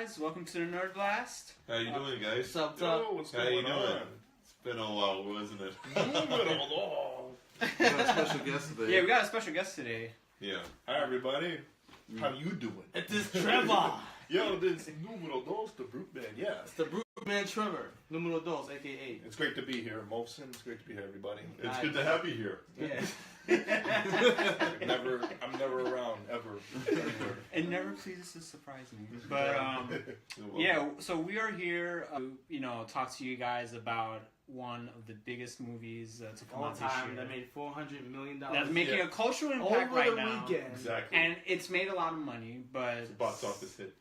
guys? Welcome to the Nerd Blast. How you doing, guys? What's up? Yo, what's How going you doing? on? It's been a while, wasn't it? We got a special guest today. Yeah, we got a special guest today. Yeah. Hi, everybody. How you doing? It is Trevor. Yo, this numero dos, the Brute Man. Yeah, It's the Brute Man Trevor, numero dos, aka. it's great to be here, Molson. It's great to be here, everybody. It's good to have you here. Yeah. I'm never around ever. Anywhere. It never ceases to surprise me. But yeah, so we are here to talk to you guys about one of the biggest movies to come All out this time year. that made $400 million. That's making a cultural over impact right the now. weekend. Exactly. And it's made a lot of money, but It's a box office hit.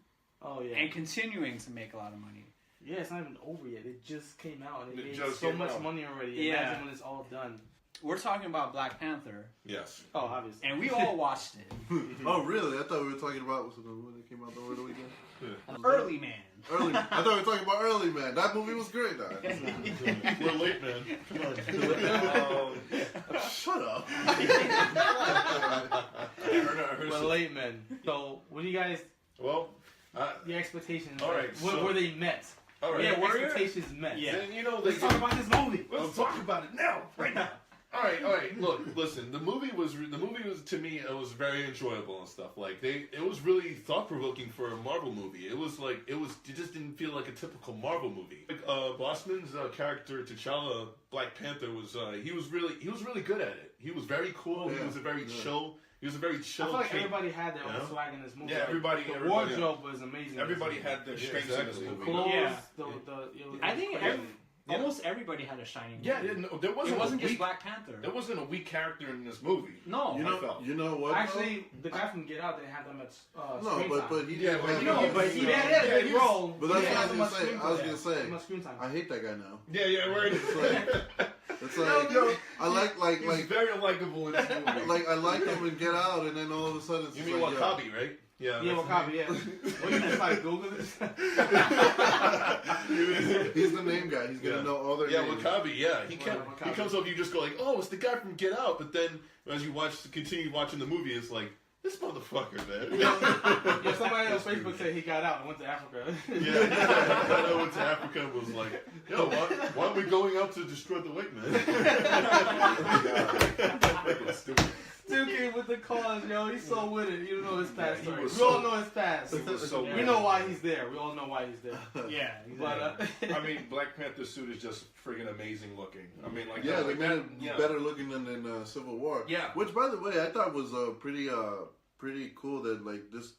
Oh yeah. and continuing to make a lot of money. Yeah, it's not even over yet. It just came out and it It made just so came much out. money already. Yeah. Imagine when it's all done. We're talking about Black Panther, Yes. Oh, obviously. and we all watched it. Oh, really? I thought we were talking about when it came out over the weekend. Early Man. Early. I thought we were talking about Early Man. That movie was great. Though. We're late, man. Come on. Shut up. But late men. So, what do you guys? Well, Your expectations? All right, Were, so- were they met? all right. Yeah, Your were your- expectations met. Yeah. Then, Let's talk about this movie. Let's talk about it now, right now. All right. Look, listen. The movie was to me. It was very enjoyable and stuff. Like it was really thought provoking for a Marvel movie. It just didn't feel like a typical Marvel movie. Like Bossman's character T'Challa, Black Panther was he was really good at it. He was very cool. Yeah. He was a very chill. He was a very I chill. feel like kid. everybody had their own Yeah. swag in this movie. Yeah, Like, everybody- The everybody- wardrobe was amazing. Everybody had their strengths in this exactly. movie. clothes. Yeah. It was I think crazy. almost everybody had a shining. Yeah, moment. there wasn't. It wasn't a just weak, Black Panther. There wasn't a weak character in this movie. No. I felt. You know what? Actually, the guy from Get Out didn't have that much No, screen time. but he Yeah, did but have you know, that but much he screen had time. a Yeah, big he was- role. But that's He what I had was much gonna say. screen I was time. gonna say. Too much screen time. I hate that guy now. Yeah, word. It's like I like He's very unlikable in this movie. I like him and Get Out, and then all of a sudden it's You just mean like, Wakabi, right? Yeah, that's Wakabi, yeah. What you just like Google this? He's the name guy. He's gonna Yeah. know all their Yeah, names. Wakabi. Yeah, he Wakabi. comes up. You just go like, "Oh, it's the guy from Get Out." But then, as you continue watching the movie, it's like this motherfucker, man. Yeah, somebody on Facebook said he got out and went to Africa. Yeah, I went to Africa and was like, "Yo, why aren't we going out to destroy the white man?" Fucking stupid. Dude came with the cause, yo. He's so with it. You know his past he story. was We so- all know his past. He was so We know why he's there. We all know why he's there. Yeah. But I mean, Black Panther's suit is just friggin' amazing looking. I mean, like Yeah, they like made that, it yeah. better looking than in Civil War. Yeah. Which, by the way, I thought was pretty cool that like this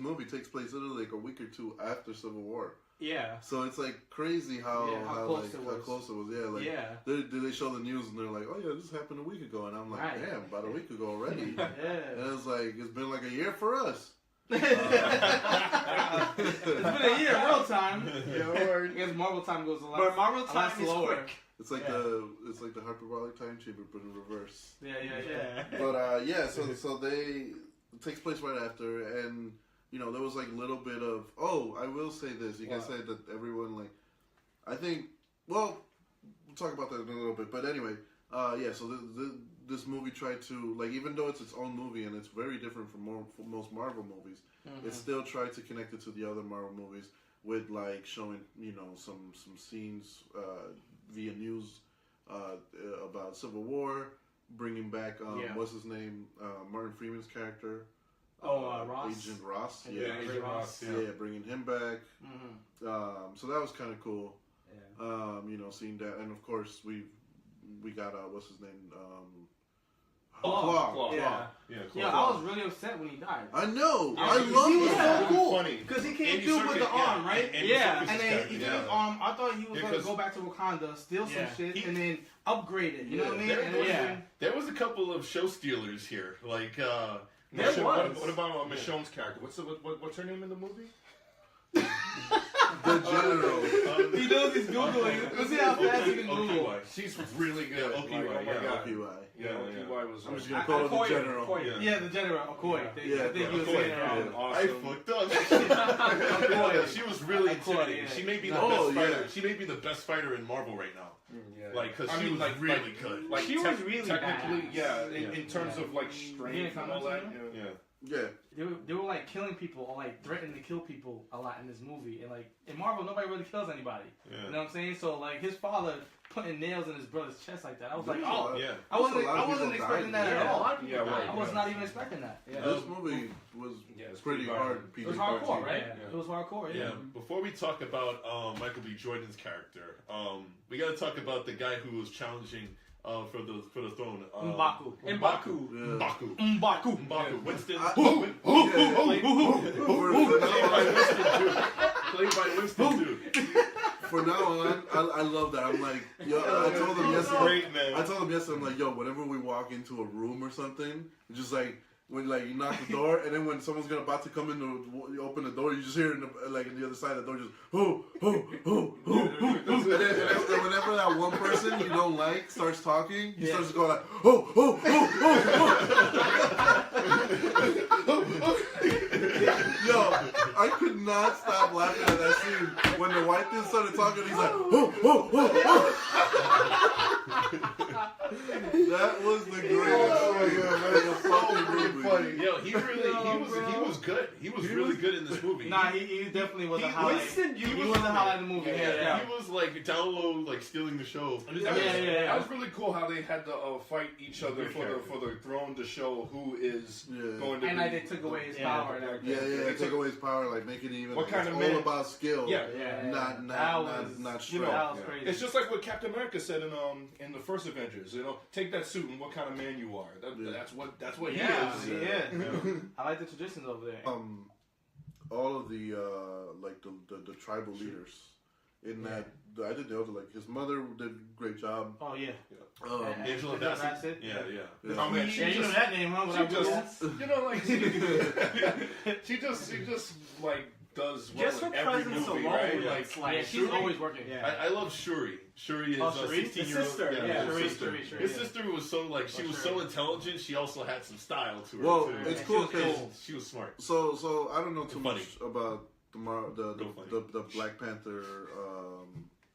movie takes place literally like a week or two after Civil War. Yeah. So it's like crazy how close it was. close it was. Yeah, like Yeah. they show the news and they're like, oh yeah, this happened a week ago, and I'm like, Right. damn, about a week ago already. And yeah. it's like it's been like a year for us. It's been a year, real time. Yeah, I guess Marvel time goes a lot. But Marvel a lot time is slower. quick. It's like Yeah. the hyperbolic time chamber, but in reverse. Yeah. But yeah, so it takes place right after, and you know there was like a little bit of I will say this. You guys What? said that everyone like, I think we'll talk about that in a little bit. But anyway, yeah. So this movie tried to like, even though it's its own movie and it's very different from most Marvel movies, it still tried to connect it to the other Marvel movies with like showing some scenes via news about Civil War, bringing back what's his name, Martin Freeman's character. Ross. Agent Ross. Yeah, Yeah, Ross. yeah, bringing him back. Mm-hmm. So that was kind of cool. Yeah. Seeing that, and of course we got what's his name, Claw. Yeah. Yeah, I was really upset when he died. I know. Yeah, I love he was that. so cool. Funny. Because he came Andy through with the Serkis, arm, right? Andy Yeah. Serkis' And then character, he took yeah. his arm. I thought he was going to Because- go back to Wakanda, steal some Yeah. shit, He- and then upgrade it. You know what I mean? There, And was, Yeah. there was a couple of show stealers here, like There Michonne- was. What about Michonne's character? What's her name in the movie? The general. He knows he's Googling. Let's see how fast he can Google. OPY. She's really good. Yeah, Like, OPY, oh my yeah. god. OPY. Yeah, OPY was. I'm just gonna call her the Okoye, general. Okoye. Yeah, the general, Okoye. Yeah, I think he was Okoye, saying it yeah. wrong. I Awesome. fucked up. Okoye. She was really Okoye, intimidating. yeah. She may be the Oh, best yeah. fighter. She may be the best fighter in Marvel right now. Like, because she was really good. Like She was really technically, badass. in terms of like strength and all that. Yeah. They were like killing people or like threatening to kill people a lot in this movie, and like in Marvel nobody really kills anybody. Yeah. You know what I'm saying? So like his father putting nails in his brother's chest like that, I was like, There's a oh, lot- Yeah. I wasn't people expecting died. that at all. Yeah, right. I was not even expecting that. Yeah. This movie was it's pretty pretty hard. It was hardcore, right? Yeah. It was hardcore. Yeah. Yeah. Before we talk about Michael B. Jordan's character, we got to talk about the guy who was challenging for the throne. M'Baku. M'Baku. M'Baku. M'Baku. M'Baku. Winston. Played by Winston too. For now on, I love that. I'm like, yo, I told him yesterday. Great, man. I told him yesterday, I'm like, yo, whenever we walk into a room or something, it's just like when like you knock the door, and then when someone's about to come in, you open the door, you just hear in the other side of the door, just and then whenever that one person you don't like starts talking, he starts going like Yo, I could not stop laughing at that scene when the white dude started talking. He's like, that was the greatest fucking movie. Yo, he was good. He was really good in this movie. Nah, he definitely was a highlight. He was a highlight in the movie. Yeah. He was like down low, like stealing the show. That was really cool how they had to fight each other for the throne to show who is going to. And like they took away his power. And everything. They took away his power, like make it even. What kind it's of all man? about skill. Yeah. Not strength. That was crazy. It's just like what Captain America said in the first Avengers. You know, take that suit and what kind of man you are. That's what he is. Yeah. I like the traditions over there. All of the like the tribal leaders in that. I think they also like his mother did a great job. Oh yeah. Angela Bassett. Yeah. Oh man, You know that name, huh? she just, you know, like she just like does well Just her in every presence movie, alone, right? it's like she's Shuri. always working. Yeah. I love Shuri. Shuri is Shuri? 16-year-old. sister. Yeah, Shuri, his sister. Shuri, His yeah. sister was so like she was so intelligent. She also had some style to her. Well, too. it's cool because She was smart. so I don't know too Funny. much about the Black Panther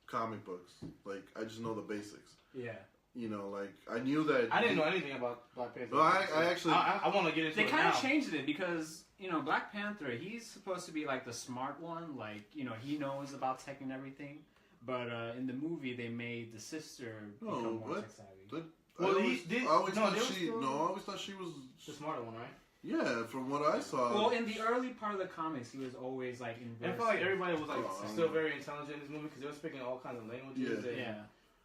comic books. Like I just know the basics. Yeah. You know, like I knew that. I didn't know anything about Black Panther. No, I actually. I want to get into They it kind now. of changed it because, you know, Black Panther, he's supposed to be like the smart one. Like, you know, he knows about tech and everything. But in the movie, they made the sister become more what? tech savvy. Well, I always thought she was the smarter one, right? Yeah, from what I saw. Well, in the early part of the comics, he was always like in. I felt like everybody was like Oh, still very intelligent in this movie because they were speaking all kinds of languages. Yeah. And, Yeah.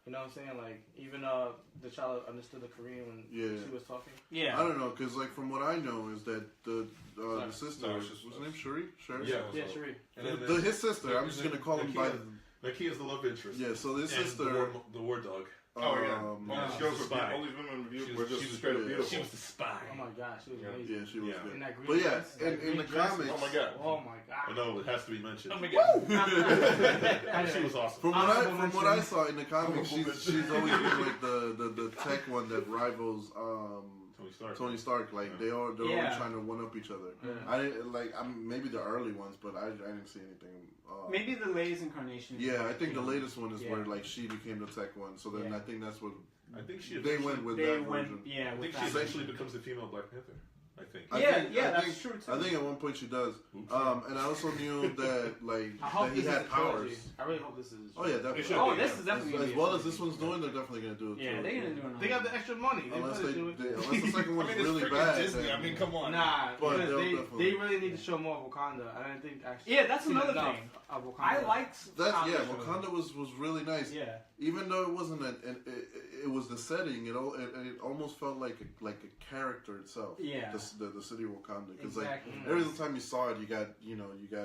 You know what I'm saying? Like even the child understood the Korean when she was talking. Yeah. I don't know, because like from what I know is that the sister, No, what's her name, Shuri? Shuri? Yeah. Shuri. And His sister. I'm just gonna call him by. Nakia is the love interest. Yeah, so this And sister. the war dog. All these girls spy. all these women in She review was- were just she was- straight up yeah. beautiful. She was the spy. Oh my gosh, she was amazing. Yeah, she was Yeah. good. In that green But yeah, dress, that in green the dress. comics. Oh my god. Oh my I god. know it has to be mentioned. Oh my god. She was awesome. From what I saw in the comics, she's always been like the tech one that rivals Tony Stark. Like they're all trying to one up each other. Yeah. I didn't like maybe the early ones, but I didn't see anything. Maybe the latest incarnation. Yeah, I think the latest one is Yeah. where like she became the tech one. So then I think that's what I think she they went with They that went, version. yeah. I with think that. she eventually becomes the female Black Panther. I think. That's true too. I think at one point she does. And I also knew that like I hope that he this had is a trilogy. powers. I really hope this is. Oh yeah, definitely. should Oh, be, this yeah. is definitely As gonna be well a as this one's doing, they're definitely gonna do it. Yeah, too. they're gonna do another. They got the extra money. Unless better do it. unless the second I one's mean, it's really freaking bad. Disney. then- I mean, come on. Nah, But because they'll they definitely- really need to show more of Wakanda. I don't think actually. Yeah, that's seen another enough thing. Of Wakanda. I liked. That's comic yeah. books. Wakanda was really nice. Yeah. Even though it wasn't it was the setting. It almost felt like a character itself. Yeah. The city of Wakanda, because Exactly. like every time you saw it, you got.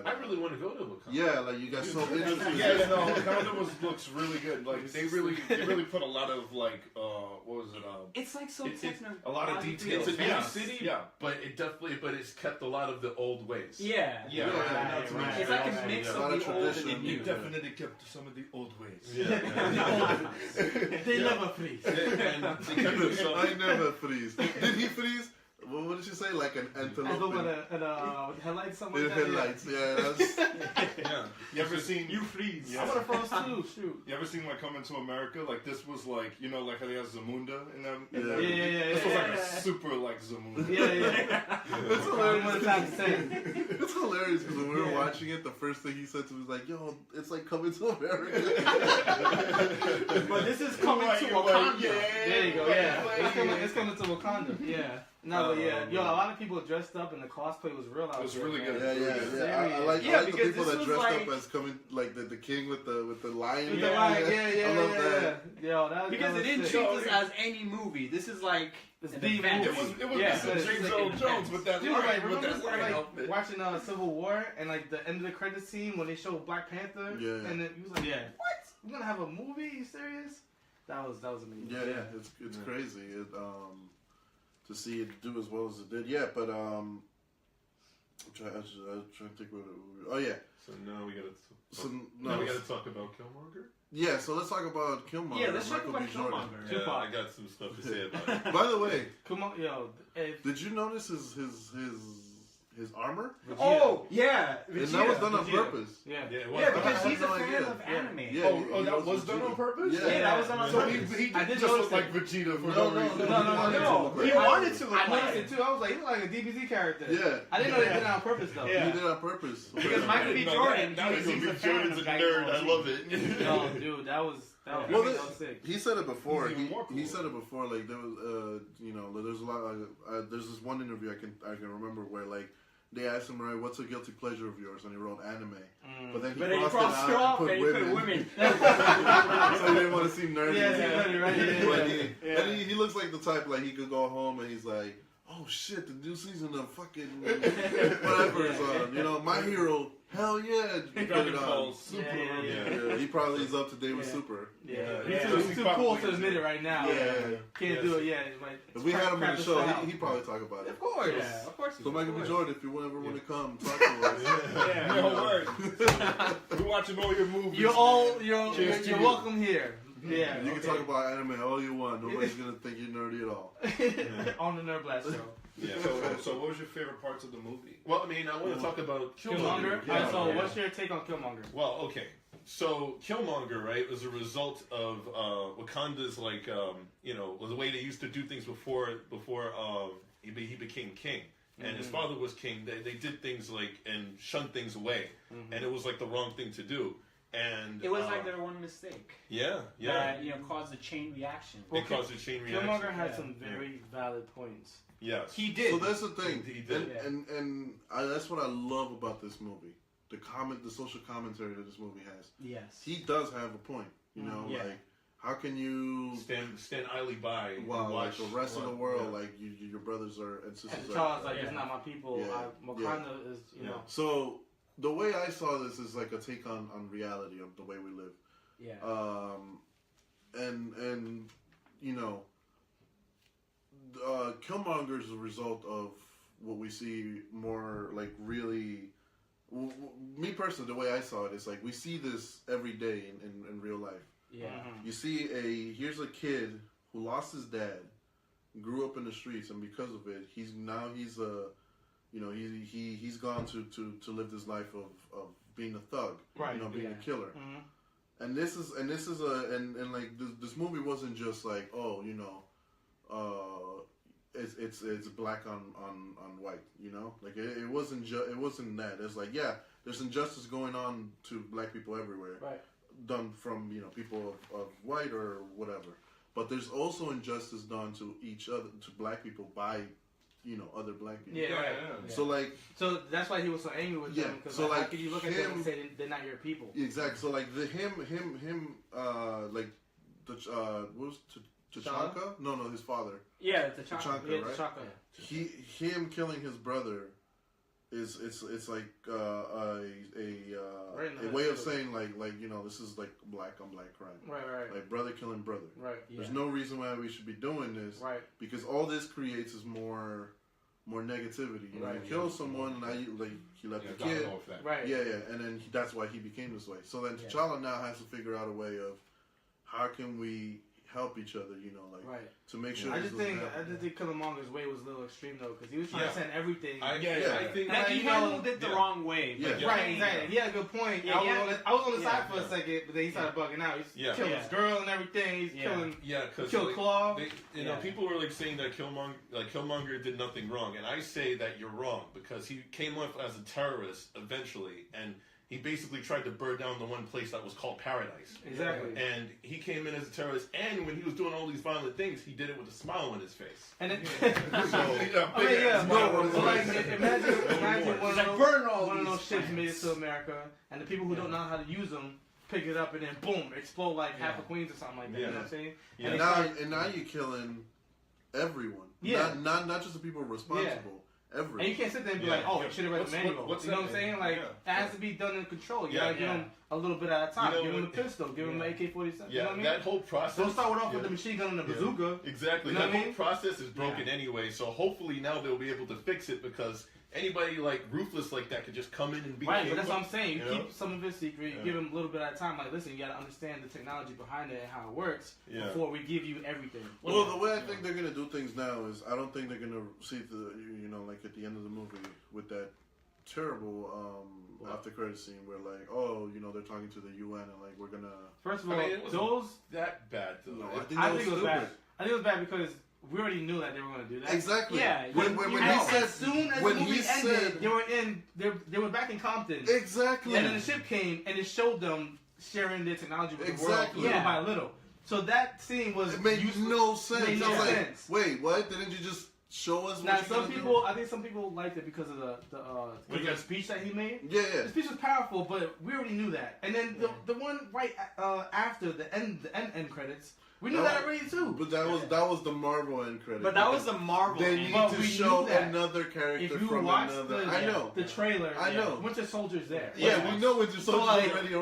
I really want to go to Wakanda. Yeah, like you got so interested. Yeah, no, Wakanda looks really good. Like they really put a lot of like what was it? It's like so It's technical. a lot of details. It's a new Yeah. city, Yeah. but it's kept a lot of the old ways. Yeah. Yeah, Right. It's like a mix A of lot of the old and the tradition. new. You definitely kept some of the old ways. They never freeze. And they kept it so- I never freeze. Did he freeze? What did you say? Like an antelope with headlights, something in like that. headlights. Yeah, that's, Yeah. You ever seen? You freeze. Yeah. I would have froze too. Shoot. You ever seen like Coming to America? Like this was like like how they have Zamunda in them. Yeah. This was like a super like Zamunda. Yeah. it's hilarious. One time to say. It's hilarious because when we were watching it, the first thing he said to me was like, "Yo, it's like Coming to America." But this is coming to Wakanda. There you go. Yeah, it's coming to Wakanda. Yeah. No, but yo, a lot of people dressed up and the cosplay was real out there. It was really man. good. Yeah. I like the people that dressed up as coming like the king with the lion. Yeah, I love that. Yo, that Because was it didn't sick. treat this as any movie. This is like It's an the event. movie. It was Yeah. James Earl Jones with that Dude, lion, like, with remember that lion like outfit. watching Civil War and like the end of the credit scene when they showed Black Panther? Yeah. And then he was like, what? We're gonna have a movie? Are you serious? That was amazing. Yeah. It's crazy. To see it do as well as it did. Yeah, but I'm trying to think what it. Oh yeah. So now we gotta. Now we gotta talk about Killmonger. Yeah, so let's talk about Killmonger. Yeah, let's talk Michael about B. Jordan. Killmonger. Yeah, I got some stuff to say about it. By the way, Come on, yo. did you notice his armor? Oh, yeah. And that was done on Vegeta. purpose. Yeah. Yeah, it was. Yeah, I because had he's no a fan idea. of anime. Yeah, Oh, that was done on purpose? Yeah. Yeah, that was done on So purpose. he I did just notice looked like it. Vegeta for No, no reason. No, he I- wanted to look I like noticed it. it too. I was like, he looked like a DBZ character. Yeah. I didn't know they did it on purpose though. Yeah. He did it on purpose. Because Michael B. No, Jordan, that was he's a fan Jordan's of a Dragon nerd. Ball I Z. love it. No, dude, that was Well, that was sick. he said it before. He's even more cool. He said it before. Like there was, there's a lot. There's this one interview I can remember where like they asked him, right, what's a guilty pleasure of yours, and he wrote anime. But then he crossed it out and put women. So he didn't want to seem nerdy. Yeah. And he looks like the type like he could go home and he's like, oh shit, the new season of fucking whatever is on. My hero. Hell yeah! Dragon Ball Super. Yeah, he probably is up to date with Yeah. Super. He's too cool to admit it right now. Yeah. Can't do it. Yeah, like, If we had him on the show, crap he'd probably talk about it. Of course. Yeah, of course. So Michael B. Jordan, if you ever want to come, talk to us. Yeah. No word. We're watching all your movies. You're welcome here. Yeah, You can talk about anime all you want. Nobody's gonna think you're nerdy at all. on the Nerd Blast show. Yeah. So what was your favorite parts of the movie? Well, I mean, I want to talk about Killmonger. Yeah. Alright, so what's your take on Killmonger? Well, okay. So Killmonger, right, was a result of Wakanda's the way they used to do things before he became king. And his father was king. They did things and shunned things away, and it was like the wrong thing to do. And It was like their one mistake. Yeah. That, caused a chain reaction. It caused a chain reaction. Killmonger had some very valid points. Yes. He did. So that's the thing, He did. and that's what I love about this movie. The social commentary that this movie has. Yes. He does have a point. Yeah. Like how can you stand idly by and like watch the rest of the world, yeah. like your brothers and sisters And are. Charles like, it's not my people. Yeah. Wakanda is, you know. So the way I saw this is like a take on reality of the way we live. Yeah. And Killmonger is a result of what we see more like really. Me personally, the way I saw it is like we see this every day in real life. Yeah. You see here's a kid who lost his dad, grew up in the streets, and because of it, he's gone to live this life of being a thug, Right, being a killer. And this is this movie wasn't just like, it's black on white, like it wasn't it wasn't that. It's like, yeah, there's injustice going on to black people everywhere, Right. done from people of white or whatever, but there's also injustice done to each other, to black people by other black people. Yeah, right. So that's why he was so angry with them, because how could you look at them and say they're not your people? Exactly. So like what was T'Chaka? No, his father. Yeah, T'Chaka. T'Chaka, right? T'Chaka. Him killing his brother is it's like a way of saying like this is like black on black crime. Right. Like brother killing brother. Right. There's no reason why we should be doing this. Right. Because all this creates is more negativity. Right. You kill someone and now he left the kid. Right. Yeah, and then that's why he became this way. So then T'Challa now has to figure out a way of how can we help each other, right. to make sure. I just think Killmonger's way was a little extreme though, because he was trying to send everything. I think that he handled it the wrong way. Yeah. Right, exactly. He had a good point. Yeah, I was on the side for a second, but then he started bugging out. He's killing his girl and everything. He's killing. Yeah, because killed Claw. People were like saying that Killmonger did nothing wrong, and I say that you're wrong because he came off as a terrorist eventually, and he basically tried to burn down the one place that was called Paradise. Exactly. And he came in as a terrorist, and when he was doing all these violent things, he did it with a smile on his face. And it, imagine one of those ships made it to America, and the people who don't know how to use them pick it up and then boom, explode like half of Queens or something like that. You know what I'm saying? Yeah. And now you're killing everyone. Yeah. Not just the people responsible. Yeah. Everyone. And you can't sit there and be like, oh, you should have read the manual. You know what I'm saying? Like, it has to be done in control. You gotta give them a little bit at a time. Give them a pistol. Give them an AK-47. Yeah, you know what I mean? that whole process. Don't start off with the machine gun and the bazooka. Exactly. You know That whole process is broken anyway, so hopefully now they'll be able to fix it because anybody like ruthless like that could just come in and be right. But that's what I'm saying. You know? keep some of it secret. You give them a little bit at a time. Like, listen, you gotta understand the technology behind it and how it works before we give you everything. Well, the way I think they're gonna do things now is I don't think they're gonna see like at the end of the movie with that terrible after credit scene where like they're talking to the UN and like we're gonna. First of all, it wasn't that bad though. No, I think it was bad. I think it was bad because we already knew that they were going to do that. Exactly. Yeah. When he said, as soon as the movie ended, they were back in Compton. Exactly. And then the ship came and it showed them sharing their technology with the world Exactly. little by little. So that scene was it made no sense. Made no I was like, sense. wait, what? Didn't you just show us? Now what some people, I think some people liked it because of the speech that he made. Yeah. The speech was powerful, but we already knew that. And then the one right after the end credits. We knew that already too. But that was the Marvel end credit. But that was the Marvel. They end. need to show another character if you from watch another. I know the trailer. I know. Winter Soldier's there. Yeah, we know Winter Soldier's already.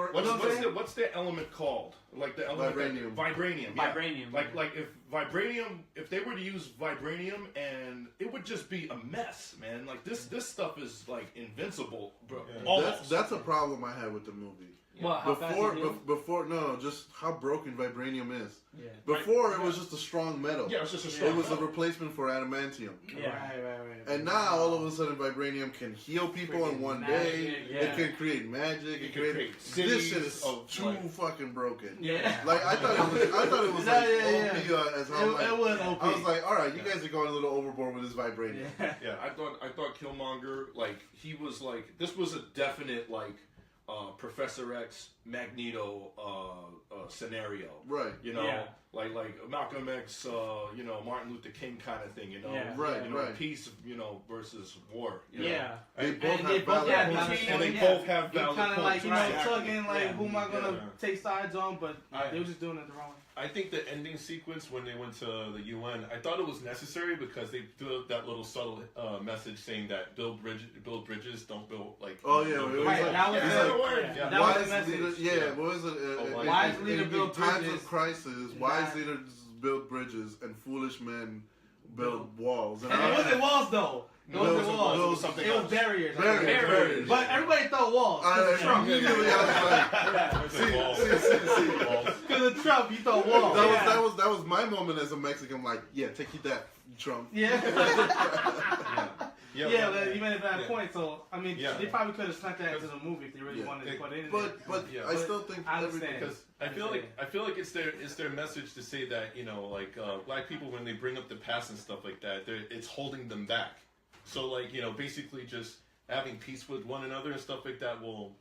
What's the element called? Like the element vibranium. Vibranium. Like if they were to use vibranium, and it would just be a mess, man. Like this stuff is like invincible, bro. Yeah. That's a problem I had with the movie. Well, Just how broken vibranium is. Yeah. Before it was just a strong metal. Yeah, it was just a strong It was metal. a replacement for adamantium. Yeah. Right. And now all of a sudden vibranium can heal people in one day. Yeah. It can create magic. It can create cities. This shit is too fucking broken. Yeah. Like I thought it was OP as how it was OP. I was like, all right, you guys are going a little overboard with this vibranium. Yeah, I thought Killmonger, like, he was like, this was a definite like Professor X Magneto scenario, right? Like Malcolm X, Martin Luther King kind of thing, right. Peace, versus war. They both have valid points. And they both have valid kind of like points. tugging who am I gonna take sides on? But they were just doing it the wrong way. I think the ending sequence when they went to the UN, I thought it was necessary because they threw that little subtle message saying that build bridges, don't build like. Oh yeah, that was the message. What was it? Wise leader build bridges. In times of crisis, wise leaders build bridges, and foolish men build walls. And it wasn't walls though. It wasn't walls. It was barriers. Barriers. But everybody thought walls. Trump. Because of Trump, you thought walls. That was my moment as a Mexican. Like, take that, Trump. Yeah. You made a bad point. So I mean, they probably could have snuck that into the movie if they really wanted to put it in. But I still think I understand because I feel like it's their message to say that black people when they bring up the past and stuff like that, it's holding them back. So basically just having peace with one another and stuff like that will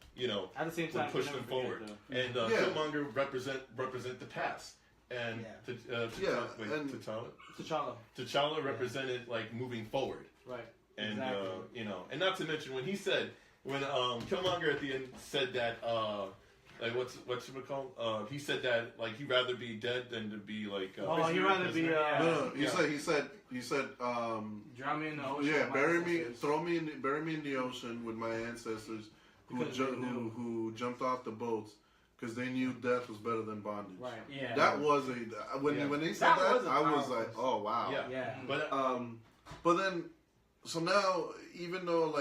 at the same time push them forward. And Killmonger represent the past. And T'Challa represented moving forward. Right. And and not to mention when Killmonger at the end said that what's it called? He said that he'd rather be dead than to be he'd rather be he said drown me in the ocean. Yeah, bury me in the ocean with my ancestors who jumped off the boats. Because they knew death was better than bondage. Right. Yeah. That was when they said that I was like, oh wow. Yeah. But then, so now even though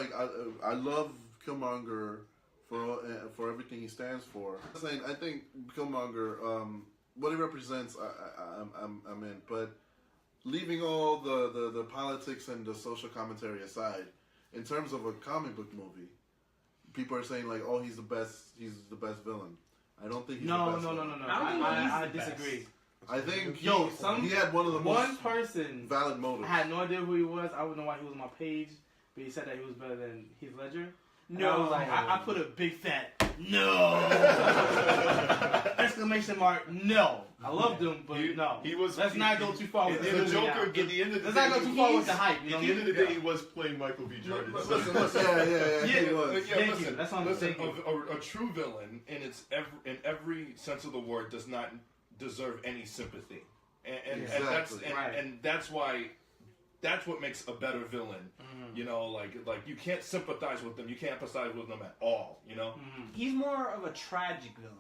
I love Killmonger for everything he stands for, I think Killmonger what it represents, I'm in. But leaving all the politics and the social commentary aside, in terms of a comic book movie, people are saying like, "Oh, he's the best villain." I don't think he's the best. No. I disagree. I think he had one of the one person valid motives. I had no idea who he was. I wouldn't know why he was on my page, but he said that he was better than Heath Ledger. And No, I was like, I put a big fat no exclamation mark. No, I loved him, but no. Let's not go too far with the Joker. At the end of the let's day, not go too far with the hype. You know at the end of the day, he was playing Michael B. Jordan. Listen. He was. Thank you. That's what I'm saying. A true villain, in every sense of the word, does not deserve any sympathy, and that's why. That's what makes a better villain. You know, like you can't sympathize with them. You can't empathize with them at all. You know, he's more of a tragic villain.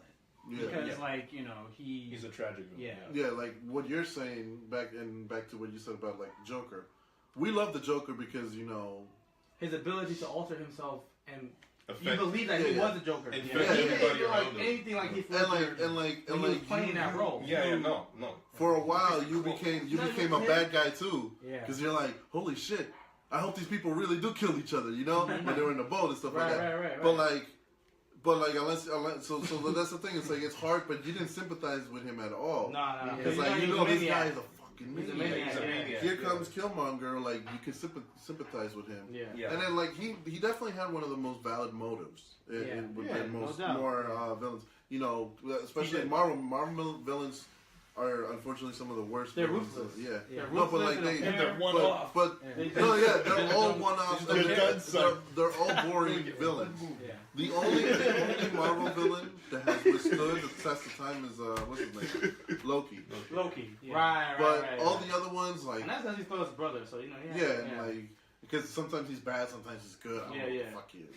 Yeah. Because, like, you know, he's a tragic villain. Yeah, like what you're saying back to what you said about like Joker. We love the Joker because, you know, his ability to alter himself and you believe that he was a Joker. And he didn't feel like anything like he was playing that role. No. For a while, you became a bad guy too. Yeah. Because you're like, holy shit, I hope these people really do kill each other, you know, when they're in the boat and stuff like that. Right. But unless so that's the thing. It's like it's hard, but you didn't sympathize with him at all. No. Because like you know this guy is a fucking maniac. He's a maniac. Here comes Killmonger. Like you can sympathize with him. Yeah. And then like he definitely had one of the most valid motives than more villains. You know, especially Marvel villains are unfortunately some of the worst. They're ruthless. Yeah. They're No, but like they're one-off. They're all one-offs. They're all boring villains. Yeah. The only Marvel villain that has withstood the test of time is what's his name? Loki. Yeah. Right. All the other ones like and that's because he stole his brother, so you know. and like because sometimes he's bad, sometimes he's good. Fuck you.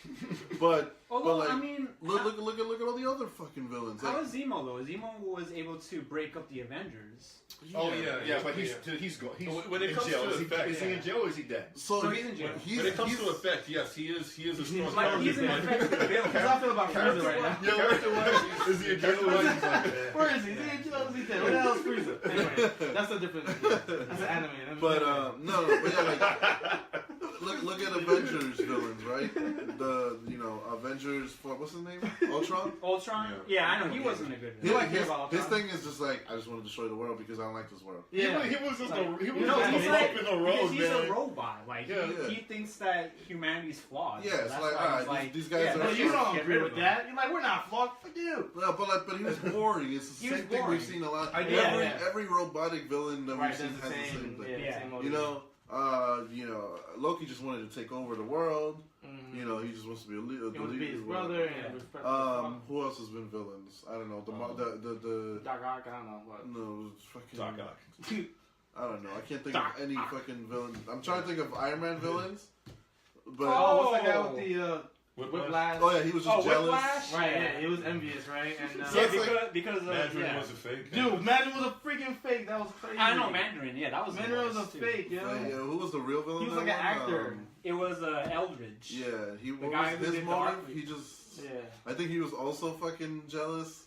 Although but like, I mean, look at all the other fucking villains. How was Zemo though? Zemo was able to break up the Avengers. But he's gone. When it comes to effect, is he in jail or is he dead? So he's in jail. When it comes to effect, yes, he is a strong character. He's an effective villain. That's how I feel about Frieza right now. Is he in jail? Where is he? Is he in jail? Is he dead? Where the hell is Frieza? Anyway, that's a different. That's an anime. But but yeah, like look at Avengers villains, right? Avengers for what's his name? Ultron. Yeah, I know he wasn't a good villain. His thing is just like I just want to destroy the world because I don't like this world. Yeah, he was just like, he was just up in the road, he's a robot. Like he thinks that humanity's flawed. Yeah, so it's that's like alright, these guys are. You don't agree with that. You're like, we're not flawed. Fuck you. No, but he was boring. It's the same thing we've seen a lot. Every robotic villain that we've seen has the same thing. You know, Loki just wanted to take over the world. You know, he just wants to be a leader. He wants to be his brother. Who else has been villains? I don't know. The Doc Ock. I don't know what. No, fucking Doc Ock. I don't know. I can't think of any fucking villain. I'm trying to think of Iron Man villains. But what's that guy with the Whiplash? Oh yeah, he was just jealous. Whiplash? Right, yeah, he was envious, right? And because Mandarin was a fake. Dude, Mandarin was a freaking fake. That was crazy. I know Mandarin. Yeah, that was Mandarin was a fake. Yeah, who was the real villain? He was like an actor. It was Eldridge. Yeah, he was his motive. He just. Yeah. I think he was also fucking jealous.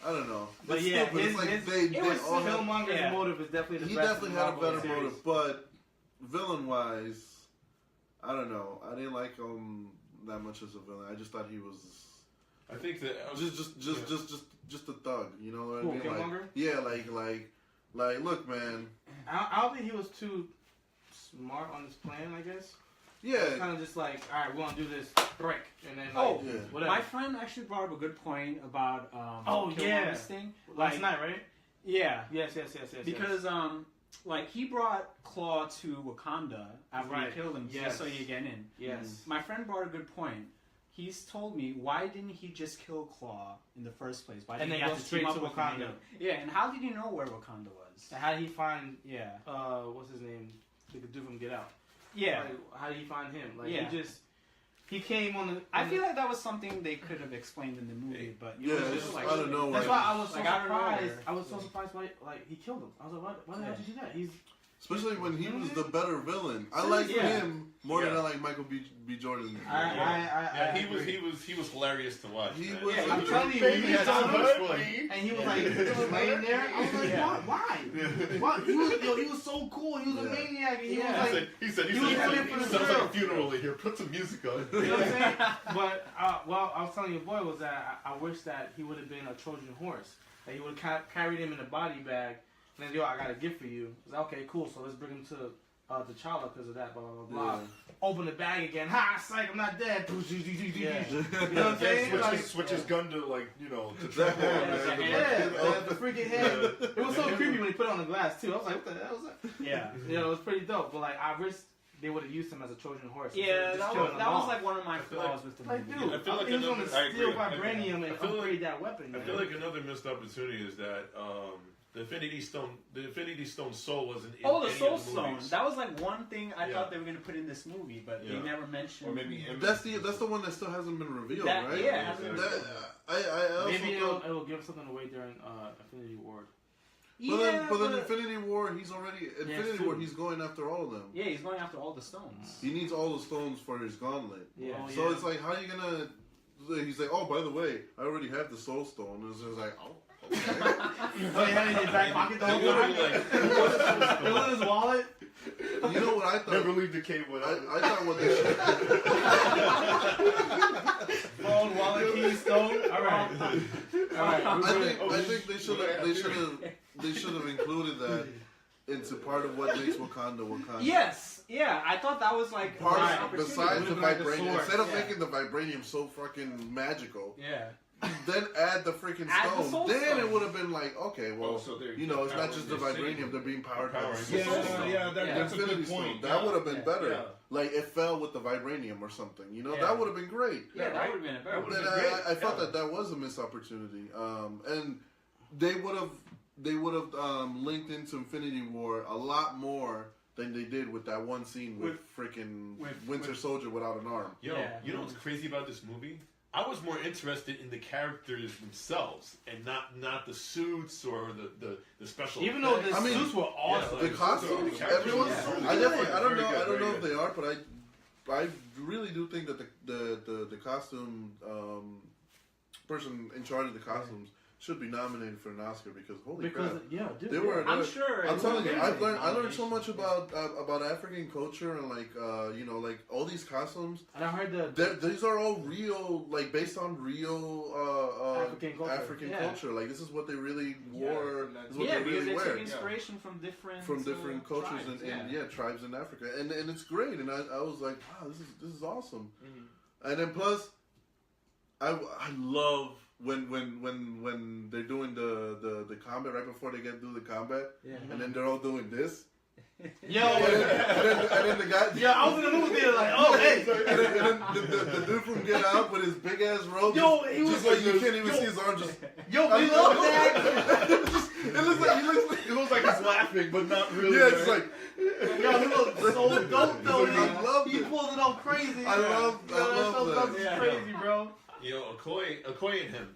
I don't know. But it's yeah, Killmonger's motive is definitely the best. He definitely had a better motive, but villain-wise, I don't know. I didn't like him that much as a villain. I just thought he was. I think that just a thug. You know what I mean? Killmonger? Like, look, man. I don't think he was too smart on his plan. I guess. Yeah. It's kind of just like, all right, we want to do this break, and then whatever. My friend actually brought up a good point about Killmonger's thing last night, right? Yeah. Yes. Because like he brought Claw to Wakanda after he killed him, just so you get in. Yes. My friend brought a good point. He's told me, why didn't he just kill Claw in the first place? Why didn't he have to straight team to up Wakanda? With yeah, and how did he know where Wakanda was? How did he find? Yeah. What's his name? The dude from Get Out. Yeah. Like, how did he find him? Like he came on the. I feel like that was something they could have explained in the movie, but it was just like, I don't know. That's why I was so surprised. I was so surprised why he killed him. I was like, why the hell did you do that? Especially when he was the better villain. I like him more than I like Michael B. Jordan. He was hilarious to watch. I'm telling you, he had so much fun. And he was like, laying there. I was like, why? What? He was so cool. He was a maniac. And he was sounds like a funeral in here. Put some music on. You know what I'm saying? But I was telling your boy was that I wish that he would have been a Trojan horse. That he would have carried him in a body bag. And then, I got a gift for you. I was like, okay, cool. So let's bring him to T'Challa because of that, blah, blah, blah, blah. Open the bag again. Ha, psych, I'm not dead. You know what I'm saying? Switch his gun to, to That the freaking head. It was so creepy when he put it on the glass, too. I was like, what the hell was that? Yeah. It was pretty dope. But, I wish they would have used him as a Trojan horse. Yeah, that was like one of my flaws with the movie. Dude, I feel like he was going to steal I agree. vibranium and upgrade that weapon. I feel like another missed opportunity is that the Infinity Stone soul wasn't in the any Soul of the Stone. movies. That was like one thing I thought they were going to put in this movie, but they never mentioned. Or maybe that's the one that still hasn't been revealed, right? Yeah, hasn't been revealed. Maybe it'll give something away during Infinity War. But then Infinity War, he's going after all of them. Yeah, he's going after all the stones. He needs all the stones for his gauntlet. Yeah. So it's like, how are you gonna? He's like, oh, by the way, I already have the Soul Stone. It's just like, oh. Okay. So he had it in his back pocket the whole time? It was in his wallet? You know what I thought? Never leave the cave without I thought what they should. Phone, wallet, key, stone. All right. I think they should have included that into part of what makes Wakanda. Yes. Yeah, I thought that was like besides the vibranium. Instead of making the vibranium so fucking magical. Yeah. Then add the freaking stone. Then it would have been like, okay, well, so it's not just the vibranium; they're being powered by the that's a good point. That would have been better. Yeah. Like it fell with the vibranium or something. That would have been great. Yeah, that would have been better. But I thought that was a missed opportunity. And they would have linked into Infinity War a lot more than they did with that one scene with freaking Winter Soldier without an arm. You know what's crazy about this movie? I was more interested in the characters themselves and not the suits or the special. Even though the suits were awesome, the costumes, everyone. I don't know if they are, but I really do think that the costume person in charge of the costumes should be nominated for an Oscar because crap. Dude, they were. I'm sure. I'm telling you, I learned so much about African culture and like all these costumes. And I heard these are all real, like based on real African culture. Culture. Like this is what they really wore. This is what they really because they wear. took inspiration from different cultures tribes, and tribes in Africa, and it's great. And I was like, wow, this is awesome. Mm-hmm. And then plus, I love. When they're doing the combat right before they get through the combat, and then they're all doing this. Yo, and then the guy. Yeah, I was in the movie theater like, oh hey. And then the dude from Get Out with his big ass robe. Yo, he was just like you can't even see his arm. Just we love that. It looks like he's laughing, but not really. Yeah, it's like. Yo, he looks so dope though. I love he pulled it off crazy. I love that. It's crazy, bro. Okoye and him,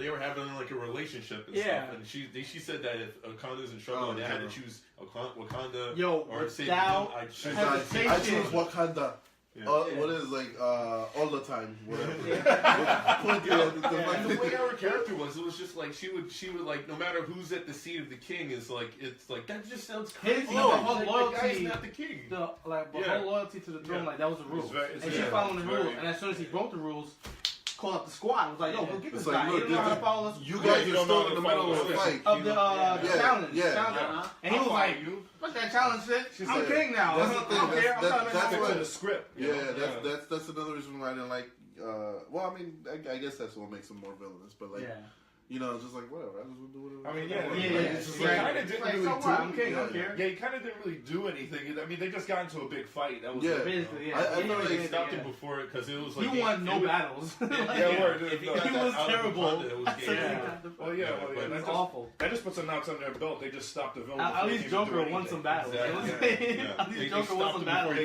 they were having like a relationship and stuff, and she said that if Wakanda's in trouble and they had to choose Wakanda or save him, I choose Wakanda. Yeah. What is all the time? Whatever. The way our character was, it was just like she would like no matter who's at the seat of the king is like it's like that just sounds crazy. Her loyalty, the guy's not the king. Her loyalty to the throne, like that was the rule, and she following the rules. And as soon as he broke the rules, called up the squad. Was like, yo, go get this guy. Look, you know how to follow us. You guys are still in the middle of a fight of the challenge. Yeah. And he was like, "What's that challenge shit? I'm king now. I don't care. That's what the script. That's another reason why I didn't like. Well, I mean, I guess that's what makes him more villainous. But like, just like whatever. I just do whatever. I mean, he kind of didn't really do. I'm king. I don't care. Yeah, he kind of didn't really do anything. I mean, they just got into a big fight. That was basically. I feel like they stopped him before it because it was like he won no battles. He was terrible. Well, that's awful. That just puts some knots on their belt. They just stopped the villain. At least Joker won some battles. At least Joker won some battles.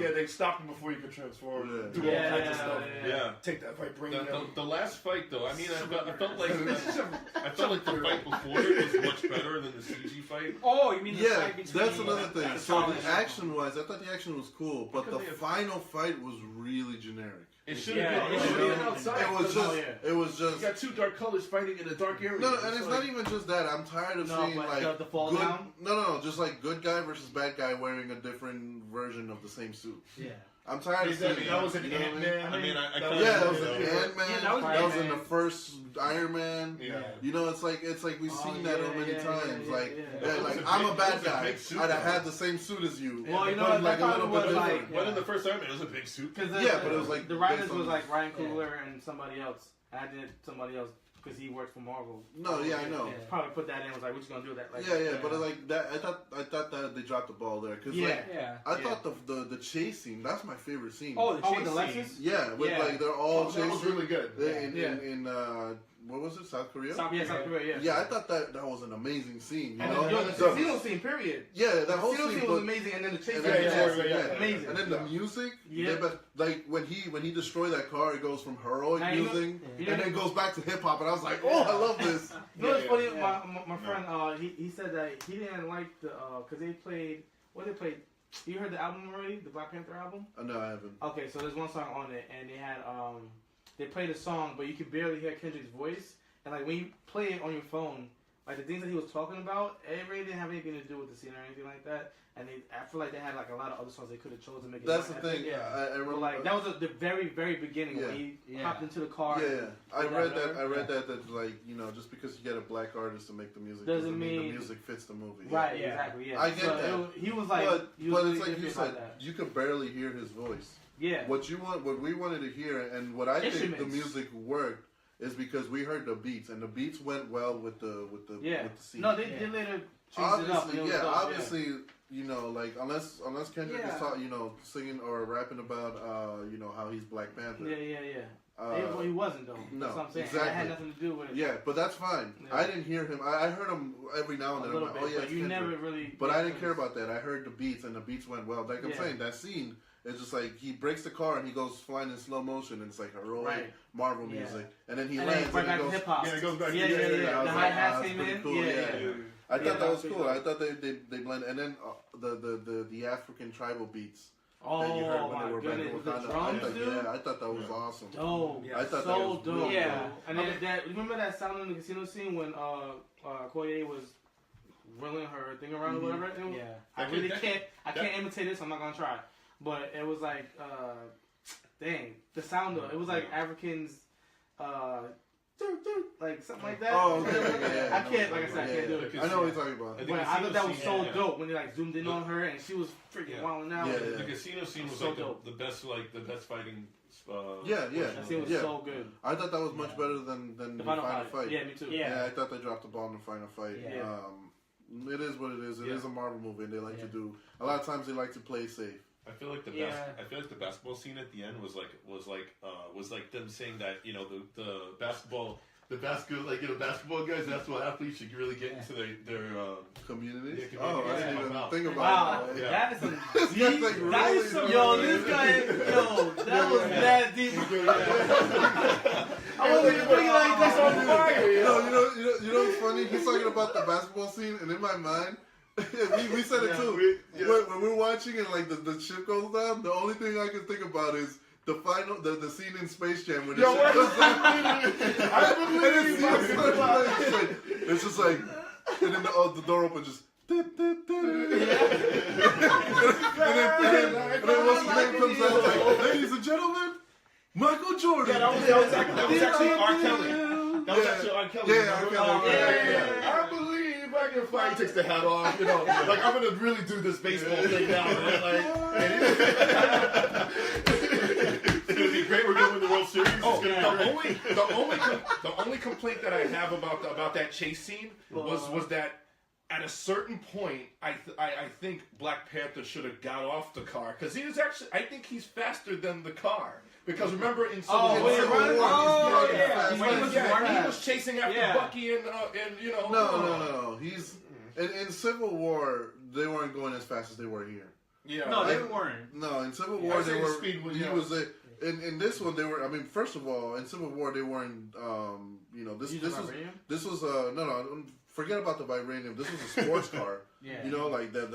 Yeah, they stopped him before he could transform. Do all kinds of stuff. Yeah, take that vibranium. The last fight, though, I mean, I felt like I felt like the fight before it was much better than the CG fight. Oh, you mean the Yeah, fight between... that's another thing. So Solid. the action-wise, I thought the action was cool, but the final fight was really generic. It should have Yeah, been. outside. It was just. You got two dark colors fighting in a dark area. No, and it's not even just that. I'm tired of seeing like the fall good, down. No, just like good guy versus bad guy wearing a different version of the same suit. Yeah. I'm tired of seeing That was an you know what I mean? Ant-Man. I mean, I That was in Ant-Man. Yeah, that was that was in Ant-Man. the first Iron Man. Yeah. You know, it's like we've seen that so many times. Yeah. I'm a bad It was a guy. big suit, I'd have though. had the same suit as you. Well, you know but what? like That a little probably bit was different. But in the first Iron Man, it was a big suit. Because but it was like the writers based on was the- like Ryan Coogler and somebody else. I did somebody else because he worked for Marvel. No, yeah, I know. Yeah. Probably put that in. Was like, what you gonna do with that? Like, Yeah, but like that, I thought that they dropped the ball there because like Yeah. I thought the chase scene, that's my favorite scene. Oh, the Oh, chase with the scene. Lexus? Yeah, with Yeah. like they're all That chasing was really good. in what was it, South Korea? South Yeah, South Korea. Yeah, I thought that was an amazing scene. You And know, the casino scene, period. yeah, that The whole casino scene scene but- was amazing, and then the chase and scene then, was amazing. And then the music, Yeah. like when he destroyed that car, it goes from heroic Now, you know- music, Yeah. and then goes back to hip hop, and I was like, oh, I love this. You know what's funny? Yeah. My friend, he said that he didn't like the because they played what they played. You heard the album already, the Black Panther album? No, I haven't. Okay, so there's one song on it, and they had they played a song, but you could barely hear Kendrick's voice. And like when you play it on your phone, like the things that he was talking about, it really didn't have anything to do with the scene or anything like that. And I feel like they had like a lot of other songs they could have chosen to make it. That's the more thing. epic. I remember But like that was the very beginning when he hopped into the car. Yeah, I and- read that. I read that like just because you get a black artist to make the music Doesn't mean the music fits the movie. Right, Yeah. exactly. Yeah, I get so that. He was like, But he was really it's like you iffy about said, that. you could barely hear his voice. Yeah. What we wanted to hear, and what I think the Instruments. music worked is because we heard the beats, and the beats went well with the Yeah. with the scene. No, they later changed it up. and it was dope, Obviously, like unless Kendrick Yeah. is singing or rapping about how he's Black Panther. Yeah. Well, he wasn't though. no, That's what I'm saying. exactly. That had nothing to do with it. Yeah, but that's fine. Yeah. I didn't hear him. I heard him every now and A then. little I'm bit, like, oh yeah, but it's you Kendrick. never really. But I didn't care about that. I heard the beats, and the beats went well. Like I'm Yeah. saying, that scene is just like he breaks the car and he goes flying in slow motion, and it's like heroic Right. Marvel Yeah. music, and then he And lands then right and back he to goes. hip hop. Yeah, it goes back. Yeah. I was The like, hi-hats that's came pretty in. cool, Yeah. I Yeah, thought that was pretty cool. dope. I thought they blend, and then the African tribal beats Oh that you heard when my they were back in goodness, with the Wakanda. drums, dude. I thought that was awesome. Dope. Yeah. I thought that So was dope. really Yeah. dope. And then that remember that sound in the casino scene when Koye was whirling her thing around or whatever. It was, Yeah. I really can't imitate it, so I'm not gonna try. But it was like, dang, the sound though. It was like Africans, like something like that. Oh, okay. I can't, like I said, I can't do it. I know what you're talking about. I think But I thought that was so casino scene- dope when they like zoomed in on her and she was freaking Yeah. wilding out. Yeah. The casino scene was So like dope. the best fighting. Yeah. That scene was Yeah. so good. I thought that was much better than the final fight. Yeah, me too. Yeah. I thought they dropped the ball in the final fight. Yeah. It is what it is. It is Yeah. a Marvel movie, and they like Yeah. to do. A lot of times, they like to play safe. I feel like the basketball scene at the end was like them saying that the basketball guys, basketball athletes should really get into their Communities. Yeah, Oh, I didn't even wow. think about Wow, it. Yeah. that is some That's deep. like That is some, yo, this guy, that was that deep. I wasn't even thinking like this on fire. No, you know what's funny? He's talking about the basketball scene, and in my mind, we said it too. When we're watching and like the ship goes down, the only thing I can think about is the scene in Space Jam when the ship goes down. It's just like, and then the door opens, just. and then once the name comes out, like, ladies and gentlemen, Michael Jordan. Yeah, that was actually R. Kelly. That was actually R. Kelly. Yeah, R. Kelly. I believe I can fly. He takes the hat off. Like I'm gonna really do this baseball thing now. It's gonna be great. We're going to win the World Series. The only complaint that I have about that chase scene was that at a certain point, I think Black Panther should have got off the car because he was actually. I think he's faster than the car. Because remember in Civil War, he was chasing after Bucky and No. He's in Civil War. They weren't going as fast as they were here. Yeah. No, they weren't. No, in Civil War I'd say they the were. speed was, he yeah. was in this one, they were. I mean, first of all, in Civil War, they weren't. This was no. Forget about the vibranium. This was a sports car. Yeah. You know, like that.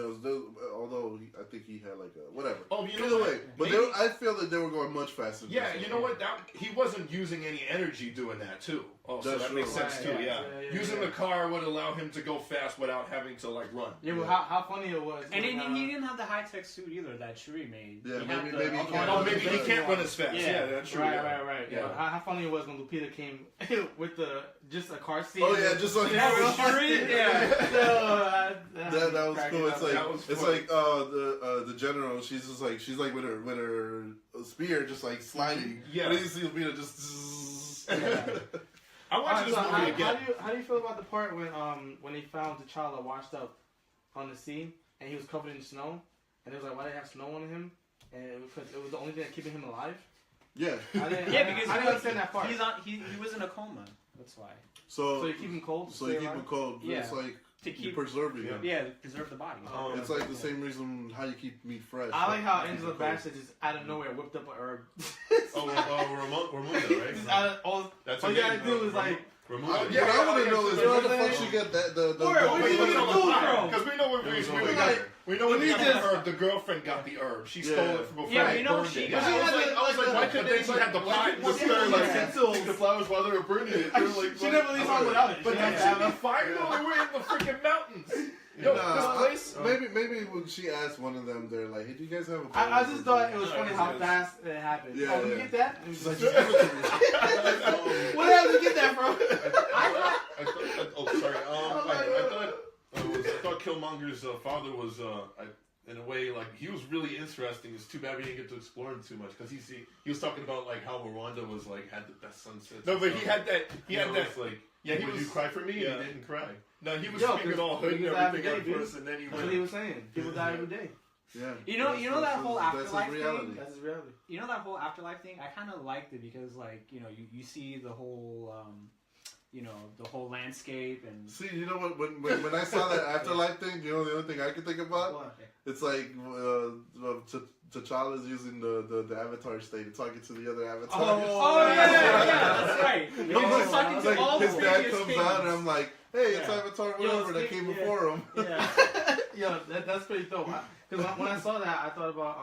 Although I think he had like a whatever. Oh, you know Either what? way, but Maybe, I feel that they were going much faster. Yeah, you know what? He wasn't using any energy doing that too. Oh, so that makes sense too. Yeah. Using the car would allow him to go fast without having to like run. Yeah, but how funny it was. And he didn't have the high tech suit either that Shuri made. Yeah, maybe he can't run as fast. Yeah, that's true. Right. Yeah. How funny it was when Lupita came with just a car seat. Oh yeah, just like Shuri. Yeah. That was cool. It's like the general. She's like with her spear just like sliding. Yeah. And then you see Lupita just. I watched this movie again. How do you feel about the part when they found T'Challa washed up on the sea and he was covered in snow and it was like, why did they have snow on him? And it was the only thing that keeping him alive. Yeah. Because I didn't understand that part. He was in a coma. That's why. So you keep him cold. So you keep him cold. Yeah. It's like to keep preserving him. Yeah, to preserve the body. It's like the same reason how you keep meat fresh. I like how Angela Bassett just out of nowhere whipped up a herb. Ramona, right? All you gotta do is like. Ramona. What I want to know is where the fuck she get that because we know when we got the herb, the girlfriend got the herb. She stole it from before. Yeah, they burned it. I was like, why couldn't they have the pot in the stir like the flowers while they were burning it? She never leaves home without it. But then she fire though. They were in the freaking mountains. Yo, this place. Maybe when she asked one of them, they're like, "Hey, do you guys have a?" I just thought it was funny how fast it happened. Yeah, you get that? She's like, "Just give it to me." Where the hell did you get that from? I thought Killmonger's father was, in a way, like he was really interesting. It's too bad we didn't get to explore him too much because he was talking about like how Rwanda was like had the best sunsets. No, but he had that. Like. Yeah, would you cry for me? And he didn't cry. No, he was speaking all hood and everything at first, and then he went. That's what he was saying. People die every day. Yeah. You know that whole afterlife thing? That's his reality. You know that whole afterlife thing? I kind of liked it because, like, you see the whole, the whole landscape and... See, you know what? When I saw that afterlife thing, you know the only thing I could think about? What? It's like T'Challa is using the Avatar state and talking to the other Avatar. That's right. He's talking to all his the dad comes kings. out and I'm like, hey, it's Avatar whatever that came before him. Yeah. Yo, that's pretty dope. Because when I saw that, I thought about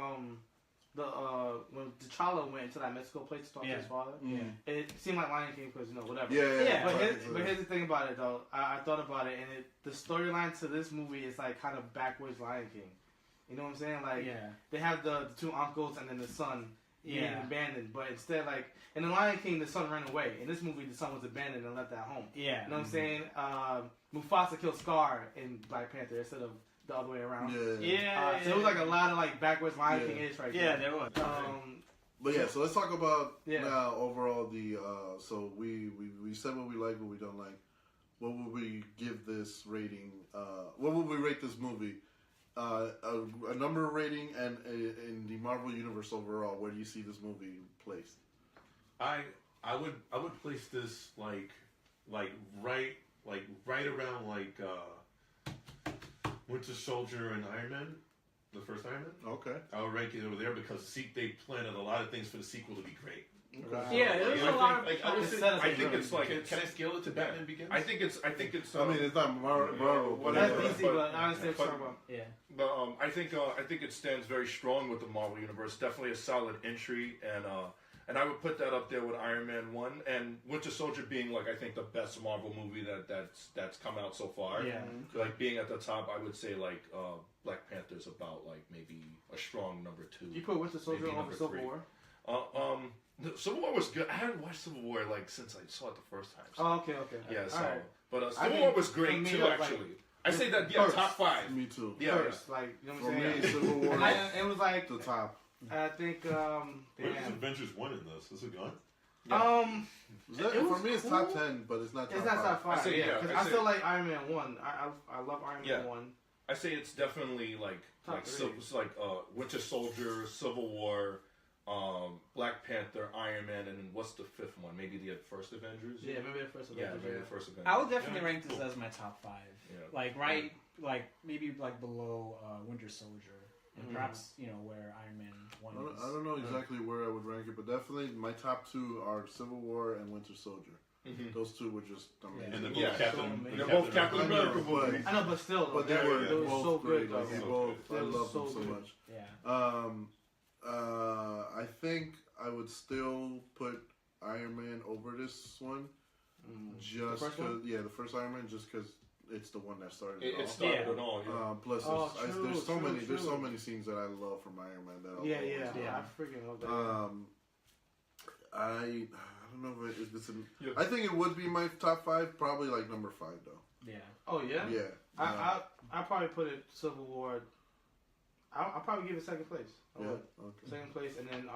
when T'Challa went to that Mexico place to talk to his father. Yeah. It seemed like Lion King because whatever. Yeah. But here's the thing about it though. I thought about it, and the storyline to this movie is like kind of backwards Lion King. You know what I'm saying? Like they have the two uncles and then the son being abandoned, but instead like in the Lion King the son ran away. In this movie the son was abandoned and left at home. Yeah. You know what I'm saying? Mufasa killed Scar in Black Panther instead of the other way around. Yeah. So it was like a lot of like backwards Lion King ish right there. Yeah, there was. But yeah, so let's talk about now overall the so we said what we like, what we don't like. What would we give this rating? What would we rate this movie? A number rating and in the Marvel universe overall, where do you see this movie placed? I would place this like right around like Winter Soldier and Iron Man, the first Iron Man. Okay. I would rank it over there because they planted a lot of things for the sequel to be great. Okay. Yeah, there's a lot of. I think it's like. Can I scale it to Batman Begins? I think it's. I mean, it's not Marvel. That's DC, but I understand what you're talking about. Yeah. But I think it stands very strong with the Marvel universe. Definitely a solid entry, and I would put that up there with Iron Man 1 and Winter Soldier being like I think the best Marvel movie that's come out so far. Yeah. Like being at the top, I would say like Black Panther's about like maybe a strong number 2. You put Winter Soldier over Civil War? Civil War was good. I hadn't watched Civil War like since I saw it the first time. So. Oh, okay. Yeah, so right. But Civil War was great too. Actually, I say that top 5. Me too. Yeah, first, like you know what I'm saying. For me, Civil War. It was like the top. I think. Where is Avengers 1 in this? Is it gone? For me, it's top 10, but it's not top 5. It's not top 5. I still like Iron Man 1. I love Iron Man 1. I say it's definitely like Winter Soldier, Civil War, Black Panther, Iron Man, and what's the 5th one? Maybe the first Avengers. Yeah, maybe the first Avengers. Yeah, maybe the first Avengers. I would definitely rank this as my top 5. Yeah. Like maybe like below Winter Soldier. and perhaps where Iron Man 1 is. I don't know exactly where I would rank it, but definitely my top two are Civil War and Winter Soldier. Those two were just amazing. And they're both They're both Captain America movies. I know, but still, but they were both so good. great. Like, I love them so much. Yeah. I think I would still put Iron Man over this one. Just because, the first Iron Man, just because it's the one that started it all. It started it all. Yeah. Plus, there's so many scenes that I love from Iron Man. That I freaking love that. I don't know if it's I think it would be my top 5, probably like number 5 though. Yeah. Oh yeah. Yeah. I probably put it Civil War. I'll probably give it second place. Okay. Second place, and then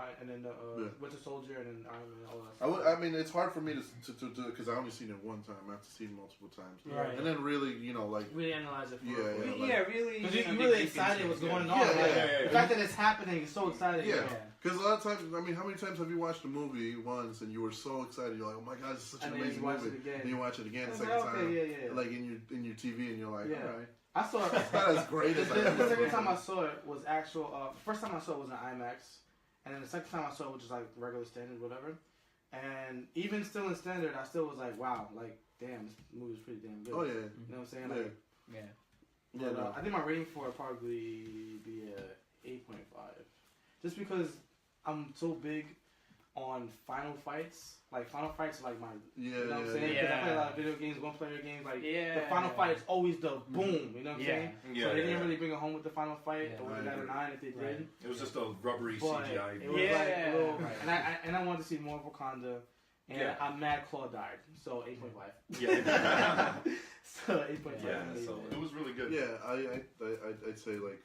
Winter Soldier, and then Iron Man, all that I stuff. mean, it's hard for me to do it because I only seen it one time. I have to see it multiple times, Right. and then really, really analyze it. Really. Because you're really excited what's going on. The fact that it's happening is so exciting. Yeah. Because a lot of times, I mean, how many times have you watched a movie once and you were so excited? You're like, oh my god, it's such an amazing movie. And you watch it again, second time, like in your TV, and you're like, all right. I saw it. It's not as great as the second time I saw it was actual. First time I saw it was in IMAX, and then the second time I saw it was just like regular standard, whatever. And even still in standard, I still was like, wow, like damn, this movie's pretty damn good. Oh yeah, you know what I'm saying? Like, But I think my rating for it probably be 8.5, just because I'm so big on final fights. Like final fights, like my you know what I'm saying? Because I play a lot of video games, one player games. Like the final fight is always the boom. You know what I'm saying? So they didn't really bring it home with the final fight. Or was it at a 9 if they did? It was just a rubbery but CGI. It was like a little, and I wanted to see more of Wakanda. And I'm mad Claw died, so 8.5. Yeah. So 8.5. Yeah, so it was really good. Yeah, I'd say like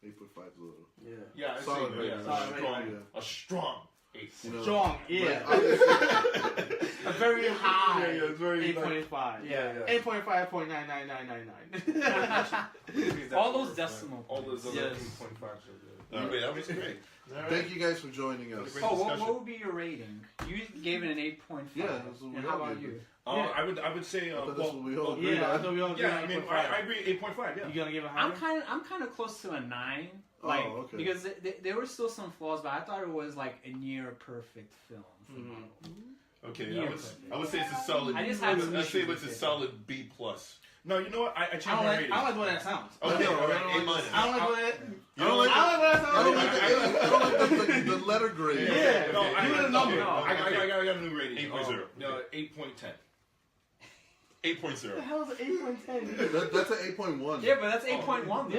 8.5 is a little. Yeah, I'd solid say rating. a strong 8. Strong, a very high. It's very 8.5. Yeah. 8.5.99999. All those decimals. All those other 8.5s are good. That was great. Thank you guys for joining us. What would be your rating? You gave it an 8.5. Yeah, that's what we and how about you? I would say. That's what we all agree I thought we all agree. I mean, I agree. 8.5. Yeah. You gonna give it higher? I'm kind of close to a 9. Like, because there were still some flaws, but I thought it was like a near perfect film for Marvel. Okay, I would say it's a solid. I just had some I'd say issues it's a with it. solid B+. No, you know what? I changed I my don't rating. like the way that sounds. Okay, all right, A-. I don't like the way that. I don't like the letter grade. Yeah, no, give it a number. I got a new rating. 8.0. No, 8.10. 8.0. What the hell is an 8.10? That's an 8.1. Yeah, but that's 8.1. What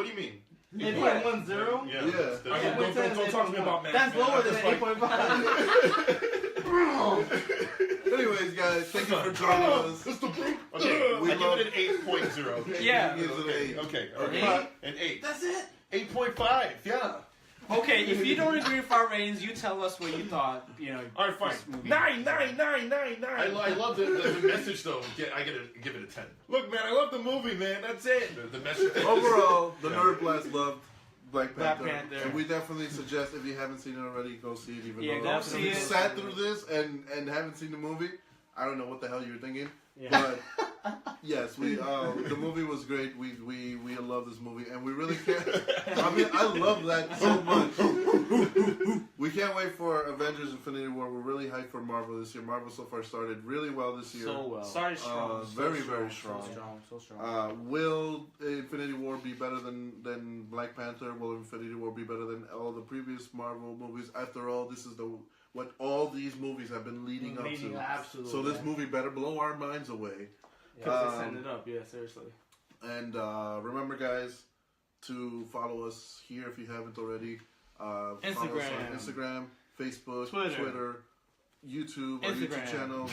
do you mean? 8.10? Yeah. Don't talk to me about math. That's lower than 8.5. Anyways, guys, thank you for joining us. Okay, I give it an 8.0. Yeah. He gives it an 8. Okay, an 8. That's it. 8.5. Yeah. Okay, if you don't agree with our ratings, you tell us what you thought. All right, fine. 9. I love the message though. I give it a 10. Look, man, I love the movie, man. That's it. The message. Overall, the Nerd Blast loved Black Panther. Black Panther. And we definitely suggest, if you haven't seen it already, go see it. Even though go if see you it. sat through this and haven't seen the movie, I don't know what the hell you were thinking. Yeah. But yes, the movie was great. We love this movie, and we really can't. I mean, I love that so much. We can't wait for Avengers: Infinity War. We're really hyped for Marvel this year. Marvel so far started really well this year. So well. Started strong. Very strong. So strong. Will Infinity War be better than Black Panther? Will Infinity War be better than all the previous Marvel movies? After all, this is what all these movies have been leading up to. Absolutely. So this movie better blow our minds away. Because they send it up, seriously. And remember, guys, to follow us here if you haven't already. Follow us on Instagram, Facebook, Twitter, YouTube, our YouTube channel.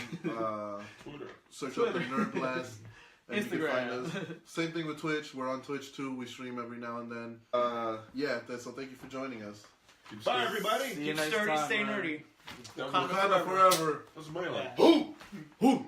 Twitter. Search up the Nerd Blast. And Instagram. you can find us. Same thing with Twitch. We're on Twitch too. We stream every now and then. So thank you for joining us. Bye, everybody. Keep sturdy, stay nerdy. Wakanda forever. That's my line. Yeah. Who?